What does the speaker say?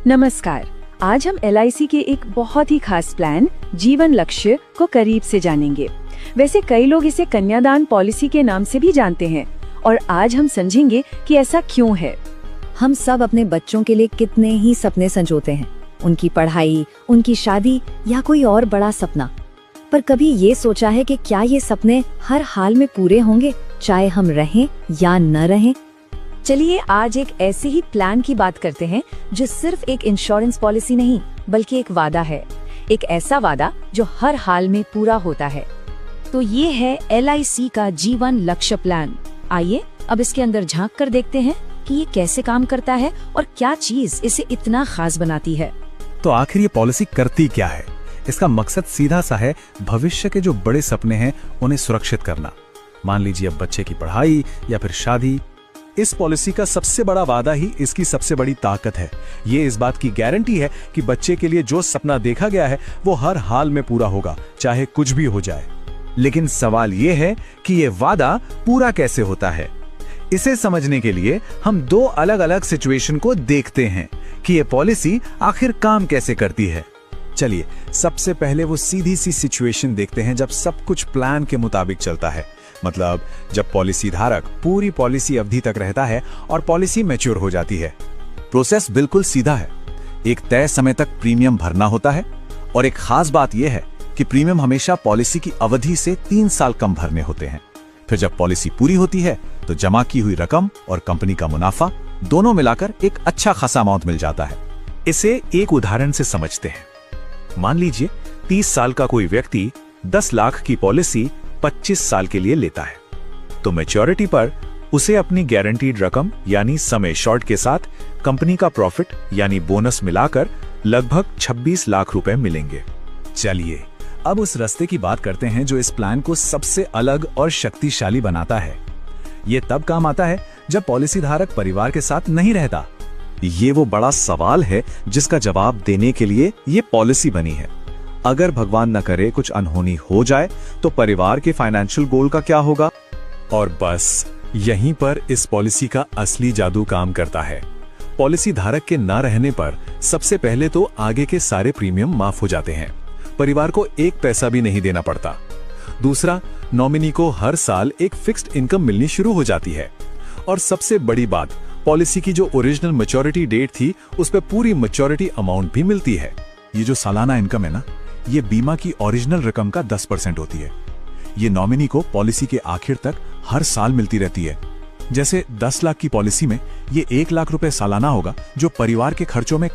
नमस्कार। आज हम LIC के एक बहुत ही खास प्लान जीवन लक्ष्य को करीब से जानेंगे। वैसे कई लोग इसे कन्यादान पॉलिसी के नाम से भी जानते हैं और आज हम समझेंगे कि ऐसा क्यों है। हम सब अपने बच्चों के लिए कितने ही सपने संजोते हैं, उनकी पढ़ाई, उनकी शादी या कोई और बड़ा सपना। पर कभी ये सोचा है कि क्या ये सपने हर हाल में पूरे होंगे, चाहे हम रहें या न रहें? चलिए आज एक ऐसे ही प्लान की बात करते हैं जो सिर्फ एक इंश्योरेंस पॉलिसी नहीं बल्कि एक वादा है, एक ऐसा वादा जो हर हाल में पूरा होता है। तो ये है LIC का जीवन लक्ष्य प्लान। आइए अब इसके अंदर झांक कर देखते हैं कि ये कैसे काम करता है और क्या चीज इसे इतना खास बनाती है। तो आखिर ये पॉलिसी करती क्या है? इसका मकसद सीधा सा है, भविष्य के जो बड़े सपने हैं उन्हें सुरक्षित करना। मान लीजिए अब बच्चे की पढ़ाई या फिर शादी। इस पॉलिसी का सबसे बड़ा वादा ही इसकी सबसे बड़ी ताकत है। ये इस बात की गारंटी है कि बच्चे के लिए जो सपना देखा गया है वो हर हाल में पूरा होगा, चाहे कुछ भी हो जाए। लेकिन सवाल ये है कि ये वादा पूरा कैसे होता है। इसे समझने के लिए हम दो अलग अलग सिचुएशन को देखते हैं कि ये पॉलिसी आखिर काम कैसे करती है। चलिए सबसे पहले वो सीधी सी सिचुएशन देखते हैं जब सब कुछ प्लान के मुताबिक चलता है। मतलब जब पॉलिसी धारक पूरी पॉलिसी अवधि तक रहता है और पॉलिसी मैच्योर हो जाती है। प्रोसेस बिल्कुल सीधा है। एक तय समय तक प्रीमियम भरना होता है और एक खास बात यह है कि प्रीमियम हमेशा पॉलिसी की अवधि से 3 साल कम भरने होते हैं। फिर जब पॉलिसी पूरी होती है तो जमा की हुई रकम और कंपनी का मुनाफा दोनों मिलाकर एक अच्छा खासा अमाउंट मिल जाता है। इसे एक उदाहरण से समझते हैं। मान लीजिए 30 साल का कोई व्यक्ति 10 लाख की पॉलिसी 25 साल के लिए लेता है, तो मैच्योरिटी पर उसे अपनी गारंटीड रकम यानी समय शॉर्ट के साथ कंपनी का प्रॉफिट यानी बोनस मिलाकर लगभग 26 लाख रुपए मिलेंगे। चलिए अब उस रास्ते की बात करते हैं जो इस प्लान को सबसे अलग और शक्तिशाली बनाता है। यह तब काम आता है जब पॉलिसी धारक परिवार के साथ नहीं रहता। ये वो बड़ा सवाल है जिसका जवाब देने के लिए ये पॉलिसी बनी है। अगर भगवान न करे कुछ अनहोनी हो जाए तो परिवार के फाइनेंशियल गोल का क्या होगा? और बस यहीं पर इस पॉलिसी का असली जादू काम करता है। पॉलिसी धारक के न रहने पर सबसे पहले तो आगे के सारे प्रीमियम माफ हो जाते हैं, परिवार को एक पैसा भी नहीं देना पड़ता। दूसरा, नॉमिनी को हर साल एक फिक्स्ड इनकम मिलनी शुरू हो जाती है। और सबसे बड़ी बात, पॉलिसी की जो ओरिजिनल मैच्योरिटी डेट थी उस पर पूरी मैच्योरिटी अमाउंट भी मिलती है। ये जो सालाना इनकम है ना, ये बीमा की ओरिजिनल रकम का 10% होती है। ये नॉमिनी को पॉलिसी के आखिर तक हर साल मिलती रहती है। जैसे 10 लाख की पॉलिसी में ये 1 लाख रुपए सालाना होगा जो परिवार के खर्चों में